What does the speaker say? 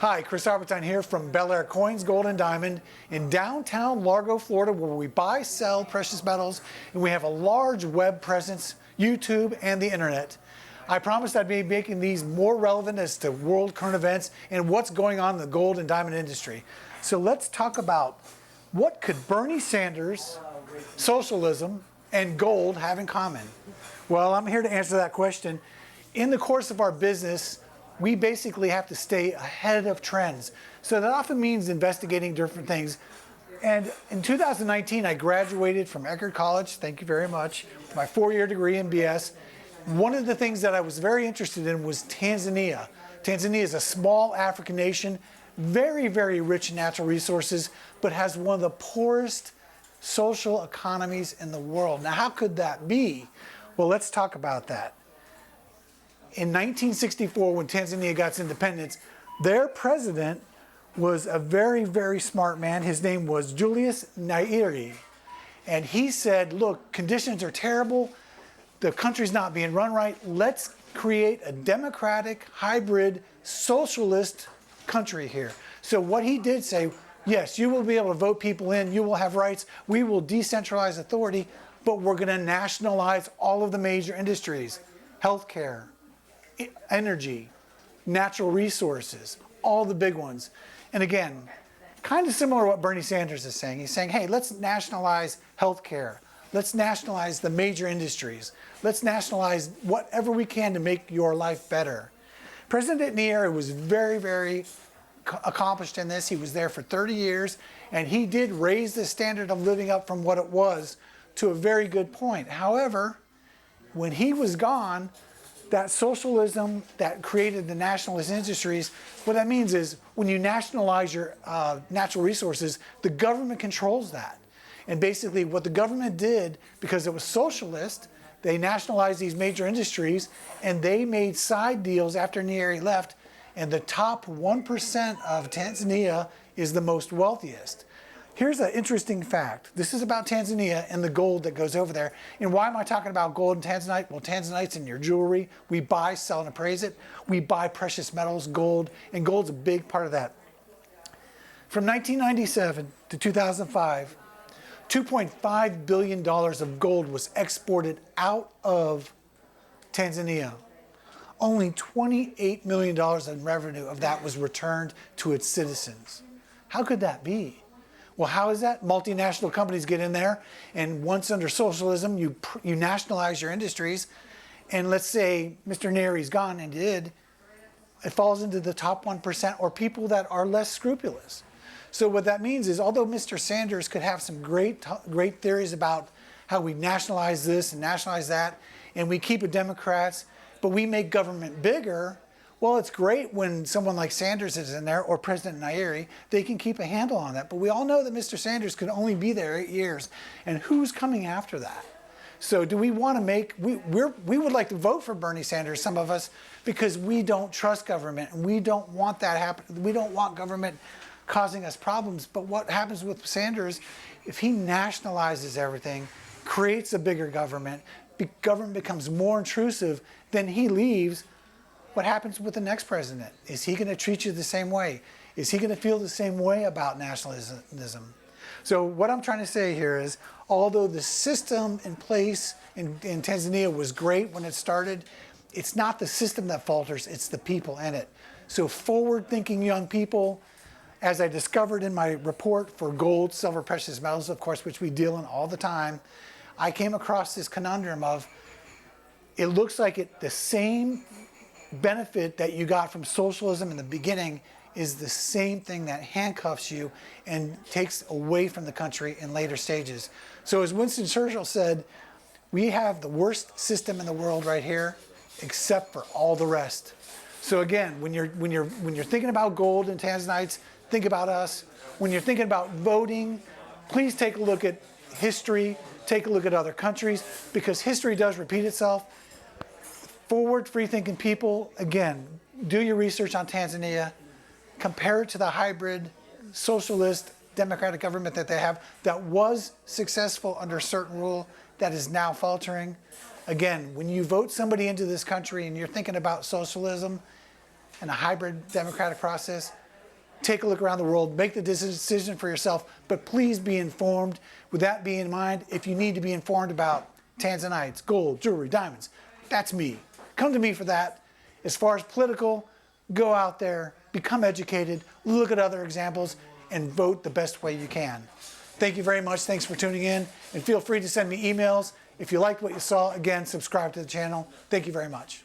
Hi, Chris Arbutine here from Belleair Coins, Gold and Diamond in downtown Largo, Florida, where we buy, sell precious metals, and we have a large web presence, YouTube, and the internet. I promised I'd be making these more relevant as to world current events and what's going on in the gold and diamond industry. So let's talk about what could Bernie Sanders, socialism, and gold have in common? Well, I'm here to answer that question. In the course of our business, we basically have to stay ahead of trends. So that often means investigating different things. And in 2019, I graduated from Eckerd College, thank you very much, my 4-year degree in BS. One of the things that I was very interested in was Tanzania. Tanzania is a small African nation, very, very rich in natural resources, but has one of the poorest social economies in the world. Now, how could that be? Well, let's talk about that. In 1964, when Tanzania got its independence, their president was a very, very smart man. His name was Julius Nyerere. And he said, look, conditions are terrible. The country's not being run right. Let's create a democratic, hybrid, socialist country here. So what he did say, yes, you will be able to vote people in. You will have rights. We will decentralize authority, but we're going to nationalize all of the major industries, healthcare, energy, natural resources, all the big ones. And again, kind of similar to what Bernie Sanders is saying. He's saying, hey, let's nationalize healthcare. Let's nationalize the major industries. Let's nationalize whatever we can to make your life better. President Nyerere was very, very accomplished in this. He was there for 30 years, and he did raise the standard of living up from what it was to a very good point. However, when he was gone, that socialism that created the nationalist industries, what that means is when you nationalize your natural resources, the government controls that. And basically what the government did, because it was socialist, they nationalized these major industries and they made side deals after Nyerere left, and the top 1% of Tanzania is the most wealthiest. Here's an interesting fact. This is about Tanzania and the gold that goes over there. And why am I talking about gold and tanzanite? Well, tanzanite's in your jewelry. We buy, sell, and appraise it. We buy precious metals, gold, and gold's a big part of that. From 1997 to 2005, $2.5 billion of gold was exported out of Tanzania. Only $28 million in revenue of that was returned to its citizens. How could that be? Well, how is that? Multinational companies get in there, and once under socialism, you nationalize your industries, and let's say Mr. Nyerere's gone, and it falls into the top 1% or people that are less scrupulous. So what that means is, although Mr. Sanders could have some great theories about how we nationalize this and nationalize that, and we keep it Democrats, but we make government bigger, well, it's great when someone like Sanders is in there or President Nyerere, they can keep a handle on that. But we all know that Mr. Sanders could only be there 8 years. And who's coming after that? So do we want to make, we would like to vote for Bernie Sanders, some of us, because we don't trust government and we don't want that happen. We don't want government causing us problems. But what happens with Sanders, if he nationalizes everything, creates a bigger government becomes more intrusive, then he leaves. What happens with the next president? Is he going to treat you the same way? Is he going to feel the same way about nationalism? So what I'm trying to say here is, although the system in place in Tanzania was great when it started, it's not the system that falters, it's the people in it. So forward-thinking young people, as I discovered in my report for gold, silver, precious metals, of course, which we deal in all the time, I came across this conundrum of, it looks like the same benefit that you got from socialism in the beginning is the same thing that handcuffs you and takes away from the country in later stages. So as Winston Churchill said, we have the worst system in the world right here, except for all the rest. So again, when you're thinking about gold and tanzanites, think about us. When you're thinking about voting, please take a look at history, take a look at other countries, because history does repeat itself. Forward, free-thinking people, again, do your research on Tanzania, compare it to the hybrid socialist democratic government that they have that was successful under a certain rule that is now faltering. Again, when you vote somebody into this country and you're thinking about socialism and a hybrid democratic process, take a look around the world, make the decision for yourself, but please be informed. With that being in mind, if you need to be informed about tanzanites, gold, jewelry, diamonds, that's me. Come to me for that. As far as political, go out there, become educated, look at other examples, and vote the best way you can. Thank you very much. Thanks for tuning in, and feel free to send me emails. If you liked what you saw, again, subscribe to the channel. Thank you very much.